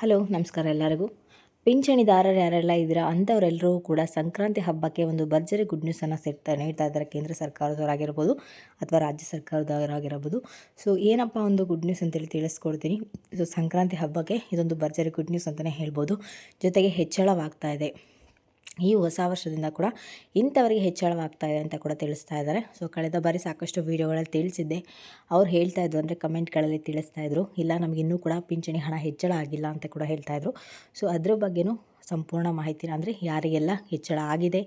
Hello ನಮಸ್ಕಾರ ಎಲ್ಲರಿಗೂ. ಪಿಂಚಣಿದಾರರು ಯಾರೆಲ್ಲ ಇದ್ದೀರಾ ಅಂಥವರೆಲ್ಲರೂ ಕೂಡ ಸಂಕ್ರಾಂತಿ ಹಬ್ಬಕ್ಕೆ ಒಂದು ಭರ್ಜರಿ ಗುಡ್ ನ್ಯೂಸನ್ನು ನೀಡ್ತಾ ಇದ್ದಾರೆ. ಕೇಂದ್ರ ಸರ್ಕಾರದವರಾಗಿರ್ಬೋದು ಅಥವಾ ರಾಜ್ಯ ಸರ್ಕಾರದವರಾಗಿರ್ಬೋದು. ಸೊ ಏನಪ್ಪ ಒಂದು ಗುಡ್ ನ್ಯೂಸ್ ಅಂತೇಳಿ ತಿಳಿಸ್ಕೊಡ್ತೀನಿ. ಇದು ಸಂಕ್ರಾಂತಿ ಹಬ್ಬಕ್ಕೆ ಇದೊಂದು ಭರ್ಜರಿ ಗುಡ್ ನ್ಯೂಸ್ ಅಂತಲೇ ಹೇಳ್ಬೋದು. ಜೊತೆಗೆ ಹೆಚ್ಚಳವಾಗ್ತಾ ಇದೆ. ಈ ಹೊಸ ವರ್ಷದಿಂದ ಕೂಡ ಇಂಥವರಿಗೆ ಹೆಚ್ಚಳವಾಗ್ತಾ ಇದೆ ಅಂತ ಕೂಡ ತಿಳಿಸ್ತಾ ಇದ್ದಾರೆ. ಸೊ ಕಳೆದ ಬಾರಿ ಸಾಕಷ್ಟು ವೀಡಿಯೋಗಳಲ್ಲಿ ತಿಳಿಸಿದ್ದೆ. ಅವ್ರು ಹೇಳ್ತಾ ಇದ್ರು, ಅಂದರೆ ಕಮೆಂಟ್ಗಳಲ್ಲಿ ತಿಳಿಸ್ತಾ ಇದ್ರು, ಇಲ್ಲ ನಮಗೆ ಇನ್ನೂ ಕೂಡ ಪಿಂಚಣಿ ಹಣ ಹೆಚ್ಚಳ ಆಗಿಲ್ಲ ಅಂತ ಕೂಡ ಹೇಳ್ತಾಯಿದ್ರು. ಸೊ ಅದ್ರ ಬಗ್ಗೆನೂ ಸಂಪೂರ್ಣ ಮಾಹಿತಿನ, ಅಂದರೆ ಯಾರಿಗೆಲ್ಲ ಹೆಚ್ಚಳ ಆಗಿದೆ,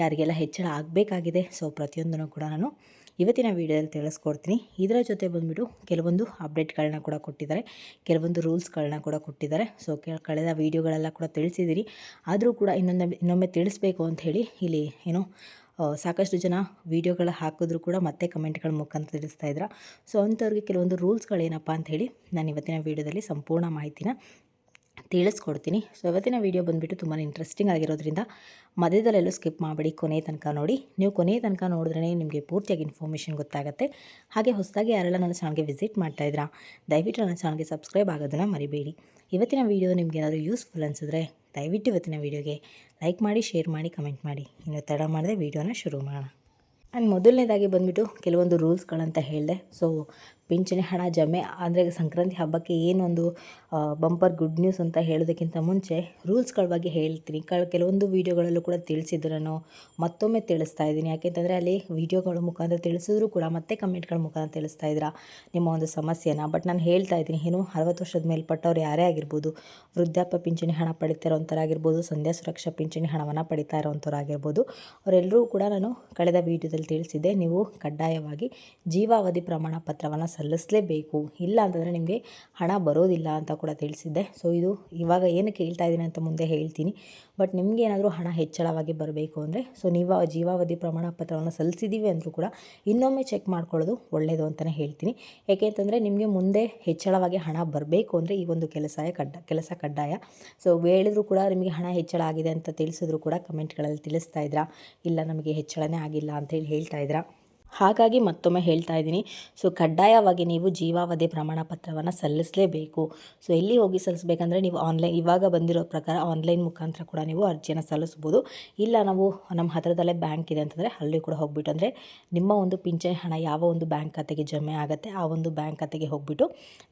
ಯಾರಿಗೆಲ್ಲ ಹೆಚ್ಚಳ ಆಗಬೇಕಾಗಿದೆ, ಸೊ ಪ್ರತಿಯೊಂದನ್ನು ಕೂಡ ನಾನು ಇವತ್ತಿನ ವೀಡಿಯೋದಲ್ಲಿ ತಿಳಿಸ್ಕೊಡ್ತೀನಿ. ಇದರ ಜೊತೆ ಬಂದುಬಿಟ್ಟು ಕೆಲವೊಂದು ಅಪ್ಡೇಟ್ಗಳನ್ನ ಕೂಡ ಕೊಟ್ಟಿದ್ದಾರೆ, ಕೆಲವೊಂದು ರೂಲ್ಸ್ಗಳನ್ನ ಕೂಡ ಕೊಟ್ಟಿದ್ದಾರೆ. ಸೊ ಕಳೆದ ವೀಡಿಯೋಗಳೆಲ್ಲ ಕೂಡ ತಿಳಿಸಿದ್ದೀರಿ, ಆದರೂ ಕೂಡ ಇನ್ನೊಮ್ಮೆ ತಿಳಿಸ್ಬೇಕು ಅಂತ ಹೇಳಿ ಇಲ್ಲಿ ಸಾಕಷ್ಟು ಜನ ವೀಡಿಯೋಗಳು ಹಾಕಿದ್ರು ಕೂಡ ಮತ್ತೆ ಕಮೆಂಟ್ಗಳ ಮುಖಾಂತರ ತಿಳಿಸ್ತಾ ಇದ್ರ. ಸೊ ಅಂಥವ್ರಿಗೆ ಕೆಲವೊಂದು ರೂಲ್ಸ್ಗಳೇನಪ್ಪ ಅಂತ ಹೇಳಿ ನಾನು ಇವತ್ತಿನ ವೀಡಿಯೋದಲ್ಲಿ ಸಂಪೂರ್ಣ ಮಾಹಿತಿನ ತಿಳಿಸ್ಕೊಡ್ತೀನಿ. ಸೊ ಇವತ್ತಿನ ವೀಡಿಯೋ ಬಂದುಬಿಟ್ಟು ತುಂಬಾ ಇಂಟ್ರೆಸ್ಟಿಂಗ್ ಆಗಿರೋದ್ರಿಂದ ಮಧ್ಯದಲ್ಲೆಲ್ಲೂ ಸ್ಕಿಪ್ ಮಾಡಬೇಡಿ, ಕೊನೆಯ ತನಕ ನೋಡಿ. ನೀವು ಕೊನೆಯ ತನಕ ನೋಡಿದ್ರೇ ನಿಮಗೆ ಪೂರ್ತಿಯಾಗಿ ಇನ್ಫಾರ್ಮೇಷನ್ ಗೊತ್ತಾಗುತ್ತೆ. ಹಾಗೆ ಹೊಸದಾಗಿ ಯಾರೆಲ್ಲ ನನ್ನ ಚಾನಲ್ಗೆ ವಿಸಿಟ್ ಮಾಡ್ತಾಯಿದ್ರಾ, ದಯವಿಟ್ಟು ನನ್ನ ಚಾನಲ್ಗೆ ಸಬ್ಸ್ಕ್ರೈಬ್ ಆಗೋದನ್ನು ಮರಿಬೇಡಿ. ಇವತ್ತಿನ ವೀಡಿಯೋ ನಿಮ್ಗೆ ಏನಾದರೂ ಯೂಸ್ಫುಲ್ ಅನಿಸಿದ್ರೆ ದಯವಿಟ್ಟು ಇವತ್ತಿನ ವೀಡಿಯೋಗೆ ಲೈಕ್ ಮಾಡಿ, ಶೇರ್ ಮಾಡಿ, ಕಮೆಂಟ್ ಮಾಡಿ. ಇನ್ನು ತಡ ಮಾಡದೆ ವೀಡಿಯೋನ ಶುರು ಮಾಡೋಣ. ಆ್ಯಂಡ್ ಮೊದಲನೇದಾಗಿ ಬಂದುಬಿಟ್ಟು ಕೆಲವೊಂದು ರೂಲ್ಸ್ಗಳಂತ ಹೇಳಿದೆ. ಸೊ ಪಿಂಚಣಿ ಹಣ ಜಮೆ ಅಂದರೆ ಸಂಕ್ರಾಂತಿ ಹಬ್ಬಕ್ಕೆ ಏನೊಂದು ಬಂಪರ್ ಗುಡ್ ನ್ಯೂಸ್ ಅಂತ ಹೇಳೋದಕ್ಕಿಂತ ಮುಂಚೆ ರೂಲ್ಸ್ಗಳ ಬಗ್ಗೆ ಹೇಳ್ತೀನಿ. ಕೆಲವೊಂದು ವೀಡಿಯೋಗಳಲ್ಲೂ ಕೂಡ ತಿಳಿಸಿದ್ದು, ನಾನು ಮತ್ತೊಮ್ಮೆ ತಿಳಿಸ್ತಾ ಇದ್ದೀನಿ. ಯಾಕೆಂತಂದರೆ ಅಲ್ಲಿ ವೀಡಿಯೋಗಳ ಮುಖಾಂತರ ತಿಳಿಸಿದ್ರು ಕೂಡ ಮತ್ತೆ ಕಮೆಂಟ್ಗಳ ಮುಖಾಂತರ ತಿಳಿಸ್ತಾ ಇದ್ದೀರಾ ನಿಮ್ಮ ಒಂದು ಸಮಸ್ಯೆನ. ಬಟ್ ನಾನು ಹೇಳ್ತಾ ಇದ್ದೀನಿ, 60 ವರ್ಷದ ಮೇಲ್ಪಟ್ಟವ್ರು ಯಾರೇ ಆಗಿರ್ಬೋದು, ವೃದ್ಧಾಪ್ಯ ಪಿಂಚಣಿ ಹಣ ಪಡಿತಾ ಇರೋಂಥವ್ರಾಗಿರ್ಬೋದು, ಸಂಧ್ಯಾ ಸುರಕ್ಷಾ ಪಿಂಚಣಿ ಹಣವನ್ನು ಪಡಿತಾ ಇರೋಂಥವ್ರಾಗಿರ್ಬೋದು, ಅವರೆಲ್ಲರೂ ಕೂಡ ನಾನು ಕಳೆದ ವೀಡಿಯೋದಲ್ಲಿ ತಿಳಿಸಿದ್ದೆ, ನೀವು ಕಡ್ಡಾಯವಾಗಿ ಜೀವಾವಧಿ ಪ್ರಮಾಣ ಪತ್ರವನ್ನು ಸಲ್ಲಿಸಲೇಬೇಕು, ಇಲ್ಲ ಅಂತಂದರೆ ನಿಮಗೆ ಹಣ ಬರೋದಿಲ್ಲ ಅಂತ ಕೂಡ ತಿಳಿಸಿದ್ದೆ. ಸೊ ಇದು ಇವಾಗ ಏನಕ್ಕೆ ಹೇಳ್ತಾ ಇದ್ದೀನಿ ಅಂತ ಮುಂದೆ ಹೇಳ್ತೀನಿ. ಬಟ್ ನಿಮಗೆ ಏನಾದರೂ ಹಣ ಹೆಚ್ಚಳವಾಗಿ ಬರಬೇಕು ಅಂದರೆ ಸೊ ನೀವು ಜೀವಾವಧಿ ಪ್ರಮಾಣ ಪತ್ರವನ್ನು ಸಲ್ಲಿಸಿದ್ದೀವಿ ಅಂದರೂ ಕೂಡ ಇನ್ನೊಮ್ಮೆ ಚೆಕ್ ಮಾಡ್ಕೊಳ್ಳೋದು ಒಳ್ಳೆಯದು ಅಂತಲೇ ಹೇಳ್ತೀನಿ. ಏಕೆಂತಂದರೆ ನಿಮಗೆ ಮುಂದೆ ಹೆಚ್ಚಳವಾಗಿ ಹಣ ಬರಬೇಕು ಅಂದರೆ ಈ ಒಂದು ಕೆಲಸ ಕಡ್ಡಾಯ. ಸೊ ಹೇಳಿದ್ರು ಕೂಡ ನಿಮಗೆ ಹಣ ಹೆಚ್ಚಳ ಆಗಿದೆ ಅಂತ ತಿಳಿಸಿದ್ರು ಕೂಡ ಕಮೆಂಟ್ಗಳಲ್ಲಿ ತಿಳಿಸ್ತಾ ಇದ್ರಾ, ಇಲ್ಲ ನಮಗೆ ಹೆಚ್ಚಳನೇ ಆಗಿಲ್ಲ ಅಂತೇಳಿ ಹೇಳ್ತಾ ಇದ್ರಾ. ಹಾಗಾಗಿ ಮತ್ತೊಮ್ಮೆ ಹೇಳ್ತಾ ಇದ್ದೀನಿ, ಸೊ ಕಡ್ಡಾಯವಾಗಿ ನೀವು ಜೀವಾವಧಿ ಪ್ರಮಾಣ ಪತ್ರವನ್ನು ಸಲ್ಲಿಸಲೇಬೇಕು. ಸೊ ಎಲ್ಲಿ ಹೋಗಿ ಸಲ್ಲಿಸಬೇಕಂದ್ರೆ ನೀವು ಇವಾಗ ಬಂದಿರೋ ಪ್ರಕಾರ ಆನ್ಲೈನ್ ಮುಖಾಂತರ ಕೂಡ ನೀವು ಅರ್ಜಿಯನ್ನು ಸಲ್ಲಿಸ್ಬೋದು. ಇಲ್ಲ ನಾವು ನಮ್ಮ ಹತ್ತಿರದಲ್ಲೇ ಬ್ಯಾಂಕ್ ಇದೆ ಅಂತಂದರೆ ಅಲ್ಲಿ ಕೂಡ ಹೋಗ್ಬಿಟ್ಟು, ಅಂದರೆ ನಿಮ್ಮ ಒಂದು ಪಿಂಚಣಿ ಹಣ ಯಾವ ಒಂದು ಬ್ಯಾಂಕ್ ಖಾತೆಗೆ ಜಮೆ ಆಗುತ್ತೆ ಆ ಒಂದು ಬ್ಯಾಂಕ್ ಖಾತೆಗೆ ಹೋಗ್ಬಿಟ್ಟು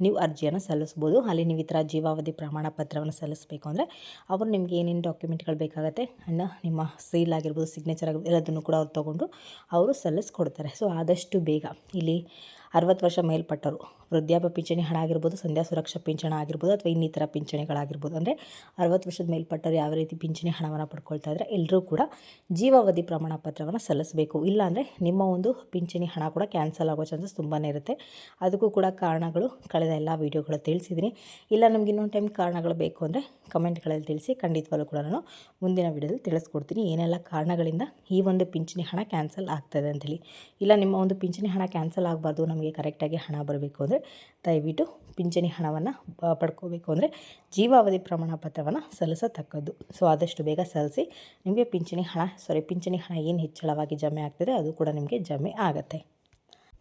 ನೀವು ಅರ್ಜಿಯನ್ನು ಸಲ್ಲಿಸ್ಬೋದು. ಅಲ್ಲಿ ನೀವು ಈ ಥರ ಜೀವಾವಧಿ ಪ್ರಮಾಣ ಪತ್ರವನ್ನು ಸಲ್ಲಿಸಬೇಕು ಅಂದರೆ ಅವರು ನಿಮಗೆ ಏನೇನು ಡಾಕ್ಯುಮೆಂಟ್ಗಳು ಬೇಕಾಗುತ್ತೆ ಅನ್ನೋ ನಿಮ್ಮ ಸೀಲ್ ಆಗಿರ್ಬೋದು, ಸಿಗ್ನೇಚರ್ ಆಗಿರ್ಬೋದು, ಎಲ್ಲದನ್ನು ಕೂಡ ಅವ್ರು ತೊಗೊಂಡು ಅವರು ಸಲ್ಲಿಸ್ಕೊಡ್ತಾರೆ. ಸೊ ಆದಷ್ಟು ಬೇಗ ಇಲ್ಲಿ 60 ವರ್ಷ ಮೇಲ್ಪಟ್ಟರು ವೃದ್ಧಾಪ್ಯ ಪಿಂಚಣಿ ಹಣ ಆಗಿರ್ಬೋದು, ಸಂಧ್ಯಾ ಸುರಕ್ಷಾ ಪಿಂಚಣಿ ಆಗಿರ್ಬೋದು, ಅಥವಾ ಇನ್ನಿತರ ಪಿಂಚಣಿಗಳಾಗಿರ್ಬೋದು, ಅಂದರೆ 60 ವರ್ಷದ ಮೇಲ್ಪಟ್ಟರು ಯಾವ ರೀತಿ ಪಿಂಚಣಿ ಹಣವನ್ನು ಪಡ್ಕೊಳ್ತಾ ಇದ್ದರೆ ಎಲ್ಲರೂ ಕೂಡ ಜೀವಾವಧಿ ಪ್ರಮಾಣ ಪತ್ರವನ್ನು ಸಲ್ಲಿಸಬೇಕು. ಇಲ್ಲಾಂದರೆ ನಿಮ್ಮ ಒಂದು ಪಿಂಚಣಿ ಹಣ ಕೂಡ ಕ್ಯಾನ್ಸಲ್ ಆಗೋ ಚಾನ್ಸಸ್ ತುಂಬಾ ಇರುತ್ತೆ. ಅದಕ್ಕೂ ಕೂಡ ಕಾರಣಗಳು ಕಳೆದ ಎಲ್ಲ ವೀಡಿಯೋಗಳು ತಿಳಿಸಿದ್ದೀನಿ. ಇಲ್ಲ ನಮ್ಗೆ ಇನ್ನೊಂದು ಟೈಮ್ ಕಾರಣಗಳು ಬೇಕು ಅಂದರೆ ಕಮೆಂಟ್ಗಳಲ್ಲಿ ತಿಳಿಸಿ, ಖಂಡಿತವಾಗ್ಲೂ ಕೂಡ ನಾನು ಮುಂದಿನ ವೀಡಿಯೋದಲ್ಲಿ ತಿಳಿಸ್ಕೊಡ್ತೀನಿ ಏನೆಲ್ಲ ಕಾರಣಗಳಿಂದ ಈ ಒಂದು ಪಿಂಚಣಿ ಹಣ ಕ್ಯಾನ್ಸಲ್ ಆಗ್ತದೆ ಅಂಥೇಳಿ. ಇಲ್ಲ ನಿಮ್ಮ ಒಂದು ಪಿಂಚಣಿ ಹಣ ಕ್ಯಾನ್ಸಲ್ ಆಗಬಾರ್ದು, ನಮಗೆ ಕರೆಕ್ಟಾಗಿ ಹಣ ಬರಬೇಕು ಅಂದರೆ ದಯವಿಟ್ಟು ಪಿಂಚಣಿ ಹಣವನ್ನು ಪಡ್ಕೋಬೇಕು ಅಂದರೆ ಜೀವಾವಧಿ ಪ್ರಮಾಣ ಪತ್ರವನ್ನು ಸಲ್ಲಿಸತಕ್ಕದ್ದು. ಸೊ ಆದಷ್ಟು ಬೇಗ ಸಲ್ಲಿಸಿ, ನಿಮಗೆ ಪಿಂಚಣಿ ಹಣ ಏನು ಹೆಚ್ಚಳವಾಗಿ ಜಮೆ ಆಗ್ತದೆ ಅದು ಕೂಡ ನಿಮಗೆ ಜಮೆ ಆಗುತ್ತೆ.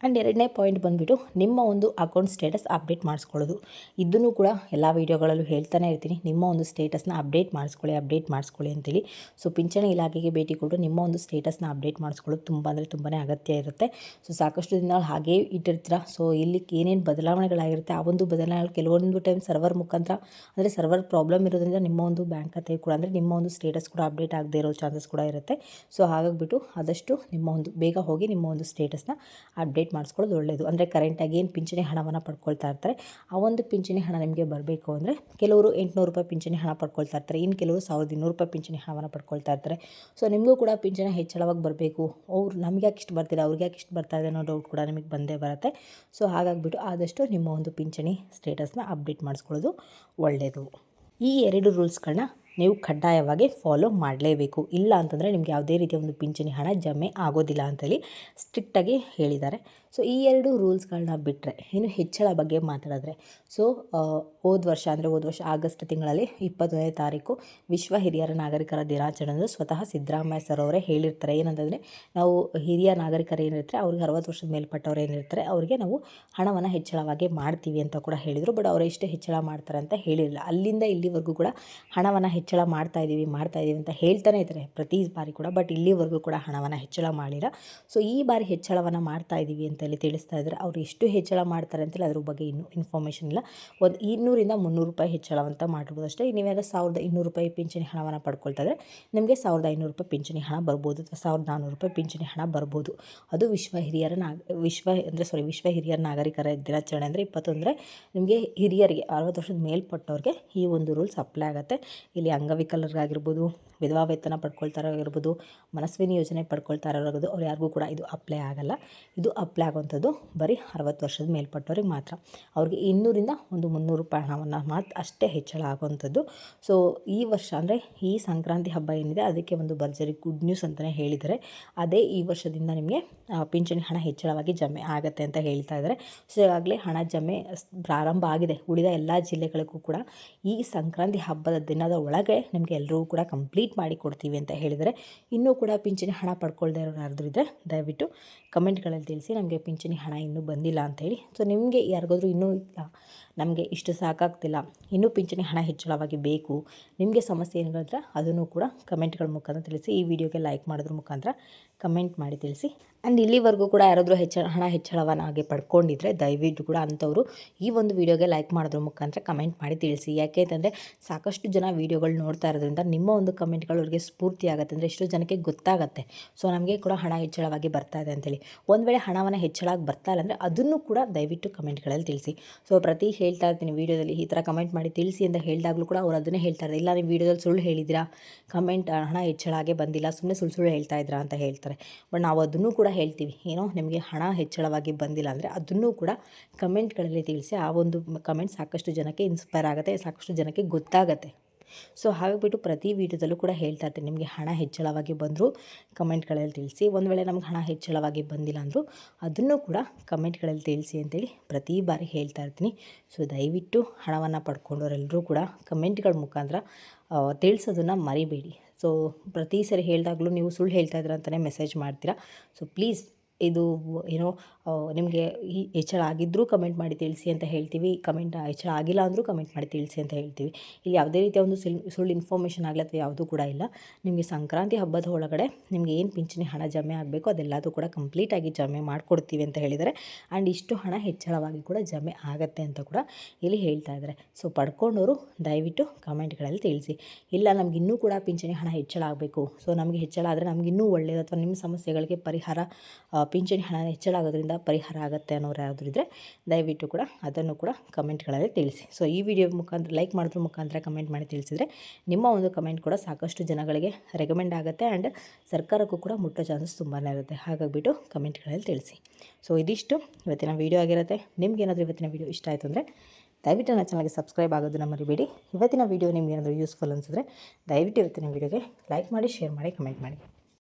ಆ್ಯಂಡ್ ಎರಡನೇ ಪಾಯಿಂಟ್ ಬಂದುಬಿಟ್ಟು ನಿಮ್ಮ ಒಂದು ಅಕೌಂಟ್ ಸ್ಟೇಟಸ್ ಅಪ್ಡೇಟ್ ಮಾಡಿಸ್ಕೊಳ್ಳೋದು. ಇದನ್ನು ಕೂಡ ಎಲ್ಲ ವೀಡಿಯೋಗಳಲ್ಲೂ ಹೇಳ್ತಾನೆ ಇರ್ತೀನಿ, ನಿಮ್ಮ ಒಂದು ಸ್ಟೇಟಸ್ನ ಅಪ್ಡೇಟ್ ಮಾಡಿಸ್ಕೊಳ್ಳಿ ಅಂತೇಳಿ. ಸೊ ಪಿಂಚಣಿ ಇಲಾಖೆಗೆ ಭೇಟಿ ಕೊಟ್ಟು ನಿಮ್ಮ ಒಂದು ಸ್ಟೇಟಸ್ನ ಅಪ್ಡೇಟ್ ಮಾಡಿಸ್ಕೊಳ್ಳೋದು ತುಂಬಾ ಅಗತ್ಯ ಇರುತ್ತೆ. ಸೊ ಸಾಕಷ್ಟು ದಿನ ಹಾಗೇ ಇಟ್ಟಿರ್ತೀರ. ಸೊ ಇಲ್ಲಿ ಏನೇನು ಬದಲಾವಣೆಗಳಾಗಿರುತ್ತೆ ಆ ಒಂದು ಬದಲಾವಣೆ ಕೆಲವೊಂದು ಟೈಮ್ ಸರ್ವರ್ ಮುಖಾಂತರ, ಅಂದರೆ ಸರ್ವರ್ ಪ್ರಾಬ್ಲಮ್ ಇರೋದ್ರಿಂದ ನಿಮ್ಮ ಒಂದು ಬ್ಯಾಂಕ್ ಖಾತೆ ಕೂಡ, ಅಂದರೆ ನಿಮ್ಮ ಒಂದು ಸ್ಟೇಟಸ್ ಕೂಡ ಅಪ್ಡೇಟ್ ಆಗದೆ ಇರೋ ಚಾನ್ಸಸ್ ಕೂಡ ಇರುತ್ತೆ. ಸೊ ಹಾಗಾಗಿಬಿಟ್ಟು ಆದಷ್ಟು ನಿಮ್ಮ ಒಂದು ಬೇಗ ಹೋಗಿ ನಿಮ್ಮ ಒಂದು ಸ್ಟೇಟಸ್ನ ಅಪ್ಡೇಟ್ ಮಾಡಿಸ್ಕೊಳ್ಳೋದು ಒಳ್ಳೆಯದು. ಅಂದರೆ ಕರೆಂಟಾಗಿ ಏನು ಪಿಂಚಣಿ ಹಣವನ್ನು ಪಡ್ಕೊಳ್ತಾ ಇರ್ತಾರೆ ಆ ಒಂದು ಪಿಂಚಣಿ ಹಣ ನಿಮಗೆ ಬರಬೇಕು ಅಂದರೆ ಕೆಲವರು 800 ರೂಪಾಯಿ ಪಿಂಚಣಿ ಹಣ ಪಡ್ಕೊಳ್ತಾ ಇರ್ತಾರೆ, ಇನ್ನು ಕೆಲವರು 1200 ರೂಪಾಯಿ ಪಿಂಚಣಿ ಹಣವನ್ನು ಪಡ್ಕೊಳ್ತಾ ಇರ್ತಾರೆ. ಸೊ ನಿಮಗೂ ಕೂಡ ಪಿಂಚಣಿ ಹೆಚ್ಚಳವಾಗಿ ಬರಬೇಕು, ನಮಗೆ ಯಾಕೆ ಇಷ್ಟು ಬರ್ತಿದೆ ಅವ್ರಿಗೆ ಯಾಕೆ ಇಷ್ಟು ಬರ್ತಾ ಇದೆ ಅನ್ನೋ ಡೌಟ್ ಕೂಡ ನಿಮಗೆ ಬಂದೇ ಬರುತ್ತೆ. ಸೊ ಹಾಗಾಗಿಬಿಟ್ಟು ಆದಷ್ಟು ನಿಮ್ಮ ಒಂದು ಪಿಂಚಣಿ ಸ್ಟೇಟಸ್ನ ಅಪ್ಡೇಟ್ ಮಾಡಿಸ್ಕೊಳ್ಳೋದು ಒಳ್ಳೆಯದು. ಈ 2 ರೂಲ್ಸ್ಗಳನ್ನ ನೀವು ಕಡ್ಡಾಯವಾಗಿ ಫಾಲೋ ಮಾಡಲೇಬೇಕು. ಇಲ್ಲ ಅಂತಂದರೆ ನಿಮ್ಗೆ ಯಾವುದೇ ರೀತಿಯ ಒಂದು ಪಿಂಚಣಿ ಹಣ ಜಮೆ ಆಗೋದಿಲ್ಲ ಅಂತೇಳಿ ಸ್ಟ್ರಿಕ್ಟಾಗಿ ಹೇಳಿದ್ದಾರೆ. ಸೊ ಈ 2 ರೂಲ್ಸ್ಗಳನ್ನ ಬಿಟ್ಟರೆ ಇನ್ನು ಹೆಚ್ಚಳ ಬಗ್ಗೆ ಮಾತಾಡಿದ್ರೆ, ಸೊ ಹೋದ ವರ್ಷ ಆಗಸ್ಟ್ ತಿಂಗಳಲ್ಲಿ 21ನೇ ತಾರೀಕು ವಿಶ್ವ ಹಿರಿಯರ ನಾಗರಿಕರ ದಿನಾಚರಣೆ ಸ್ವತಃ ಸಿದ್ದರಾಮಯ್ಯ ಸರ್ ಅವರೇ ಹೇಳಿರ್ತಾರೆ. ಏನಂತಂದರೆ, ನಾವು ಹಿರಿಯ ನಾಗರಿಕರು ಏನಿರ್ತಾರೆ ಅವ್ರಿಗೆ 60 ವರ್ಷದ ಮೇಲ್ಪಟ್ಟವ್ರು ಏನಿರ್ತಾರೆ ಅವರಿಗೆ ನಾವು ಹಣವನ್ನು ಹೆಚ್ಚಳವಾಗಿ ಮಾಡ್ತೀವಿ ಅಂತ ಕೂಡ ಹೇಳಿದರು. ಬಟ್ ಅವರು ಎಷ್ಟು ಹೆಚ್ಚಳ ಮಾಡ್ತಾರೆ ಅಂತ ಹೇಳಿರಲಿಲ್ಲ. ಅಲ್ಲಿಂದ ಇಲ್ಲಿವರೆಗೂ ಕೂಡ ಹಣವನ್ನು ಹೆಚ್ಚಳ ಮಾಡ್ತಾ ಇದ್ದೀವಿ ಅಂತ ಹೇಳ್ತಾನೆ ಇದ್ದಾರೆ ಪ್ರತಿ ಬಾರಿ ಕೂಡ. ಬಟ್ ಇಲ್ಲಿವರೆಗೂ ಕೂಡ ಹಣವನ್ನು ಹೆಚ್ಚಳ ಮಾಡಿಲ್ಲ. ಸೊ ಈ ಬಾರಿ ಹೆಚ್ಚಳವನ್ನು ಮಾಡ್ತಾ ಇದ್ದೀವಿ ಅಂತ ಹೇಳಿ ತಿಳಿಸ್ತಾ ಇದ್ದಾರೆ. ಅವರು ಎಷ್ಟು ಹೆಚ್ಚಳ ಮಾಡ್ತಾರೆ ಅಂತೇಳಿ ಅದ್ರ ಬಗ್ಗೆ ಇನ್ನೂ ಇನ್ಫಾರ್ಮೇಷನ್ ಇಲ್ಲ. ಒಂದು 200ರಿಂದ 300 ರೂಪಾಯಿ ಹೆಚ್ಚಳವಂತ ಮಾಡಿರ್ಬೋದು ಅಷ್ಟೇ. ನೀವೆಲ್ಲ 1200 ರೂಪಾಯಿ ಪಿಂಚಣಿ ಹಣವನ್ನು ಪಡ್ಕೊಳ್ತಾ ಇದ್ದರೆ ನಿಮಗೆ 1500 ರೂಪಾಯಿ ಪಿಂಚಣಿ ಹಣ ಬರ್ಬೋದು, ಅಥವಾ 1400 ರೂಪಾಯಿ ಪಿಂಚಣಿ ಹಣ ಬರ್ಬೋದು. ಅದು ವಿಶ್ವ ಹಿರಿಯರ ನಾಗರಿಕರ ದಿನಾಚರಣೆ ಅಂದರೆ 21 ನಿಮಗೆ ಹಿರಿಯರಿಗೆ 60 ವರ್ಷದ ಮೇಲ್ಪಟ್ಟವ್ರಿಗೆ ಈ ಒಂದು ರೂಲ್ಸ್ ಅಪ್ಲೈ ಆಗುತ್ತೆ. ಇಲ್ಲಿ ಅಂಗವಿಕಲರಿಗಾಗಿರ್ಬೋದು, ವಿಧವಾ ವೇತನ ಪಡ್ಕೊಳ್ತಾರಾಗಿರ್ಬೋದು, ಮನಸ್ವಿನಿ ಯೋಜನೆ ಪಡ್ಕೊಳ್ತಾರಾಗಿರ್ಬೋದು, ಅವ್ರು ಯಾರಿಗೂ ಕೂಡ ಇದು ಅಪ್ಲೈ ಆಗಲ್ಲ. ಇದು ಅಪ್ಲೈ ಆಗುವಂಥದ್ದು ಬರೀ 60 ವರ್ಷದ ಮೇಲ್ಪಟ್ಟವ್ರಿಗೆ ಮಾತ್ರ. ಅವ್ರಿಗೆ 200ರಿಂದ 300 ರೂಪಾಯಿ ಹಣವನ್ನು ಮಾತ್ರ ಅಷ್ಟೇ ಹೆಚ್ಚಳ ಆಗುವಂಥದ್ದು. ಸೊ ಈ ವರ್ಷ ಅಂದರೆ ಈ ಸಂಕ್ರಾಂತಿ ಹಬ್ಬ ಏನಿದೆ ಅದಕ್ಕೆ ಒಂದು ಭರ್ಜರಿ ಗುಡ್ ನ್ಯೂಸ್ ಅಂತಲೇ ಹೇಳಿದ್ದಾರೆ. ಅದೇ ಈ ವರ್ಷದಿಂದ ನಿಮಗೆ ಪಿಂಚಣಿ ಹಣ ಹೆಚ್ಚಳವಾಗಿ ಜಮೆ ಆಗುತ್ತೆ ಅಂತ ಹೇಳ್ತಾ ಇದ್ದಾರೆ. ಸೊ ಈಗಾಗಲೇ ಹಣ ಜಮೆ ಪ್ರಾರಂಭ ಆಗಿದೆ. ಉಳಿದ ಎಲ್ಲ ಜಿಲ್ಲೆಗಳಿಗೂ ಕೂಡ ಈ ಸಂಕ್ರಾಂತಿ ಹಬ್ಬದ ದಿನದ ಒಳಗೆ ನಿಮಗೆ ಎಲ್ಲರಿಗೂ ಕೂಡ ಕಂಪ್ಲೀಟ್ ಮಾಡಿ ಕೊಡ್ತೀವಿ ಅಂತ ಹೇಳಿದರೆ. ಇನ್ನೂ ಕೂಡ ಪಿಂಚಣಿ ಹಣ ಪಡ್ಕೊಳ್ದೇ ಇರೋರು ಯಾರಾದರೂ ಇದ್ದರೆ ದಯವಿಟ್ಟು ಕಮೆಂಟ್ಗಳಲ್ಲಿ ತಿಳಿಸಿ, ನಮಗೆ ಪಿಂಚಣಿ ಹಣ ಇನ್ನೂ ಬಂದಿಲ್ಲ ಅಂತೇಳಿ. ಸೊ ನಿಮಗೆ ಯಾರಿಗಾದ್ರೂ ಇನ್ನೂ ಇಲ್ಲ, ನಮಗೆ ಇಷ್ಟು ಸಾಕಾಗ್ತಿಲ್ಲ, ಇನ್ನೂ ಪಿಂಚಣಿ ಹಣ ಹೆಚ್ಚಳವಾಗಿ ಬೇಕು, ನಿಮಗೆ ಸಮಸ್ಯೆ ಏನಿದ್ರೆ ಅದನ್ನು ಕೂಡ ಕಮೆಂಟ್ಗಳ ಮುಖಾಂತರ ತಿಳಿಸಿ. ಈ ವಿಡಿಯೋಗೆ ಲೈಕ್ ಮಾಡೋದ್ರ ಮುಖಾಂತರ ಕಮೆಂಟ್ ಮಾಡಿ ತಿಳಿಸಿ. ಆ್ಯಂಡ್ ಇಲ್ಲಿವರೆಗೂ ಕೂಡ ಯಾರಾದರೂ ಹಣ ಹೆಚ್ಚಳವನ್ನಾಗಿ ಪಡ್ಕೊಂಡಿದ್ರೆ ದಯವಿಟ್ಟು ಕೂಡ ಅಂಥವರು ಈ ಒಂದು ವಿಡಿಯೋಗೆ ಲೈಕ್ ಮಾಡೋದ್ರ ಮುಖಾಂತರ ಕಮೆಂಟ್ ಮಾಡಿ ತಿಳಿಸಿ. ಯಾಕೆ ಅಂತಂದರೆ ಸಾಕಷ್ಟು ಜನ ವೀಡಿಯೋಗಳು ನೋಡ್ತಾ ಇರೋದ್ರಿಂದ ನಿಮ್ಮ ಒಂದು ಕಮೆಂಟ್ಗಳು ಅವ್ರಿಗೆ ಸ್ಫೂರ್ತಿ ಆಗುತ್ತೆ, ಅಂದರೆ ಎಷ್ಟೋ ಜನಕ್ಕೆ ಗೊತ್ತಾಗುತ್ತೆ. ಸೊ ನಮಗೆ ಕೂಡ ಹಣ ಹೆಚ್ಚಳವಾಗಿ ಬರ್ತಾ ಇದೆ ಅಂತೇಳಿ. ಒಂದು ವೇಳೆ ಹಣವನ್ನು ಹೆಚ್ಚಳಾಗಿ ಬರ್ತಾ ಇಲ್ಲ ಅಂದರೆ ಅದನ್ನು ಕೂಡ ದಯವಿಟ್ಟು ಕಮೆಂಟ್ಗಳಲ್ಲಿ ತಿಳಿಸಿ. ಸೊ ಪ್ರತಿ ಹೇಳ್ತಾ ಇರ್ತೀನಿ ವೀಡಿಯೋದಲ್ಲಿ ಈ ಥರ ಕಮೆಂಟ್ ಮಾಡಿ ತಿಳಿಸಿ ಅಂತ ಹೇಳಿದಾಗಲೂ ಕೂಡ ಅವ್ರು ಅದನ್ನೇ ಹೇಳ್ತಾರೆ, ಇಲ್ಲ ನೀವು ವೀಡಿಯೋದಲ್ಲಿ ಸುಳ್ಳು ಹೇಳಿದ್ದೀರಾ, ಹಣ ಹೆಚ್ಚಳಾಗೇ ಬಂದಿಲ್ಲ, ಸುಮ್ಮನೆ ಸುಳ್ಳು ಹೇಳ್ತಾ ಇದ್ದೀರಾ ಅಂತ ಹೇಳ್ತಾರೆ. ಬಟ್ ನಾವು ಅದನ್ನು ಕೂಡ ಹೇಳ್ತೀವಿ, ಏನೋ ನಿಮಗೆ ಹಣ ಹೆಚ್ಚಳವಾಗಿ ಬಂದಿಲ್ಲ ಅಂದರೆ ಅದನ್ನು ಕೂಡ ಕಮೆಂಟ್ಗಳಲ್ಲಿ ತಿಳಿಸಿ. ಆ ಒಂದು ಕಮೆಂಟ್ ಸಾಕಷ್ಟು ಜನಕ್ಕೆ ಇನ್ಸ್ಪೈರ್ ಆಗುತ್ತೆ, ಸಾಕಷ್ಟು ಜನಕ್ಕೆ ಗೊತ್ತಾಗುತ್ತೆ. ಸೊ ಹಾಗಾಗಿಬಿಟ್ಟು ಪ್ರತಿ ವೀಡಿಯೋದಲ್ಲೂ ಕೂಡ ಹೇಳ್ತಾ ಇರ್ತೀನಿ, ನಿಮಗೆ ಹಣ ಹೆಚ್ಚಳವಾಗಿ ಬಂದರೂ ಕಮೆಂಟ್ಗಳಲ್ಲಿ ತಿಳಿಸಿ. ಒಂದು ವೇಳೆ ನಮ್ಗೆ ಹಣ ಹೆಚ್ಚಳವಾಗಿ ಬಂದಿಲ್ಲ ಅಂದರೂ ಅದನ್ನು ಕೂಡ ಕಮೆಂಟ್ಗಳಲ್ಲಿ ತಿಳಿಸಿ ಅಂತೇಳಿ ಪ್ರತಿ ಬಾರಿ ಹೇಳ್ತಾ ಇರ್ತೀನಿ. ಸೊ ದಯವಿಟ್ಟು ಹಣವನ್ನು ಪಡ್ಕೊಂಡವರೆಲ್ಲರೂ ಕೂಡ ಕಮೆಂಟ್ಗಳ ಮುಖಾಂತರ ತಿಳಿಸೋದನ್ನು ಮರಿಬೇಡಿ. ಸೊ ಪ್ರತಿ ಸರಿ ಹೇಳಿದಾಗಲೂ ನೀವು ಸುಳ್ಳು ಹೇಳ್ತಾ ಇದ್ದೀರಾ ಅಂತಲೇ ಮೆಸೇಜ್ ಮಾಡ್ತೀರಾ. ಸೊ ಪ್ಲೀಸ್ ಇದು ಏನೋ ನಿಮಗೆ ಈ ಹೆಚ್ಚಳ ಆಗಿದ್ದರೂ ಕಮೆಂಟ್ ಮಾಡಿ ತಿಳಿಸಿ ಅಂತ ಹೇಳ್ತೀವಿ, ಹೆಚ್ಚಳ ಆಗಿಲ್ಲ ಅಂದರೂ ಕಮೆಂಟ್ ಮಾಡಿ ತಿಳಿಸಿ ಅಂತ ಹೇಳ್ತೀವಿ. ಇಲ್ಲಿ ಯಾವುದೇ ರೀತಿಯ ಒಂದು ಸುಳ್ಳು ಇನ್ಫಾರ್ಮೇಷನ್ ಆಗಲಿ ಅಥವಾ ಯಾವುದೂ ಕೂಡ ಇಲ್ಲ. ನಿಮಗೆ ಸಂಕ್ರಾಂತಿ ಹಬ್ಬದ ಒಳಗಡೆ ನಿಮಗೆ ಏನು ಪಿಂಚಣಿ ಹಣ ಜಮೆ ಆಗಬೇಕು ಅದೆಲ್ಲದೂ ಕೂಡ ಕಂಪ್ಲೀಟಾಗಿ ಜಮೆ ಮಾಡಿಕೊಡ್ತೀವಿ ಅಂತ ಹೇಳಿದ್ದಾರೆ. ಆ್ಯಂಡ್ ಇಷ್ಟು ಹಣ ಹೆಚ್ಚಳವಾಗಿ ಕೂಡ ಜಮೆ ಆಗುತ್ತೆ ಅಂತ ಕೂಡ ಇಲ್ಲಿ ಹೇಳ್ತಾ ಇದ್ದಾರೆ. ಸೊ ಪಡ್ಕೊಂಡವರು ದಯವಿಟ್ಟು ಕಮೆಂಟ್ಗಳಲ್ಲಿ ತಿಳಿಸಿ. ಇಲ್ಲ ನಮ್ಗೆ ಇನ್ನೂ ಕೂಡ ಪಿಂಚಣಿ ಹಣ ಹೆಚ್ಚಳ ಆಗಬೇಕು, ಸೊ ನಮಗೆ ಹೆಚ್ಚಳ ಆದರೆ ನಮಗಿನ್ನೂ ಒಳ್ಳೆಯದು, ಅಥವಾ ನಿಮ್ಮ ಸಮಸ್ಯೆಗಳಿಗೆ ಪರಿಹಾರ ಪಿಂಚಣಿ ಹಣ ಹೆಚ್ಚಳ ಆಗೋದ್ರಿಂದ ಪರಿಹಾರ ಆಗುತ್ತೆ ಅನ್ನೋರು ಯಾರಾದರೂ ಇದ್ದರೆ ದಯವಿಟ್ಟು ಕೂಡ ಅದನ್ನು ಕೂಡ ಕಮೆಂಟ್ಗಳಲ್ಲಿ ತಿಳಿಸಿ. ಸೊ ಈ ವಿಡಿಯೋ ಮುಖಾಂತರ ಲೈಕ್ ಮಾಡೋದ್ರ ಮುಖಾಂತರ ಕಮೆಂಟ್ ಮಾಡಿ ತಿಳಿಸಿದರೆ ನಿಮ್ಮ ಒಂದು ಕಮೆಂಟ್ ಕೂಡ ಸಾಕಷ್ಟು ಜನಗಳಿಗೆ ರೆಕಮೆಂಡ್ ಆಗುತ್ತೆ ಆ್ಯಂಡ್ ಸರ್ಕಾರಕ್ಕೂ ಕೂಡ ಮುಟ್ಟೋ ಚಾನ್ಸಸ್ ತುಂಬಾ ಇರುತ್ತೆ. ಹಾಗಾಗಿಬಿಟ್ಟು ಕಮೆಂಟ್ಗಳಲ್ಲಿ ತಿಳಿಸಿ. ಸೊ ಇದಿಷ್ಟು ಇವತ್ತಿನ ವೀಡಿಯೋ ಆಗಿರುತ್ತೆ. ನಿಮ್ಗೇನಾದರೂ ಇವತ್ತಿನ ವೀಡಿಯೋ ಇಷ್ಟ ಆಯಿತು ಅಂದರೆ ದಯವಿಟ್ಟು ನನ್ನ ಚಾನಲ್ಗೆ ಸಬ್ಸ್ಕ್ರೈಬ್ ಆಗೋದನ್ನು ಮರಿಬೇಡಿ. ಇವತ್ತಿನ ವೀಡಿಯೋ ನಿಮ್ಗೆ ಏನಾದರೂ ಯೂಸ್ಫುಲ್ ಅನಿಸಿದ್ರೆ ದಯವಿಟ್ಟು ಇವತ್ತಿನ ವೀಡಿಯೋಗೆ ಲೈಕ್ ಮಾಡಿ, ಶೇರ್ ಮಾಡಿ, ಕಮೆಂಟ್ ಮಾಡಿ.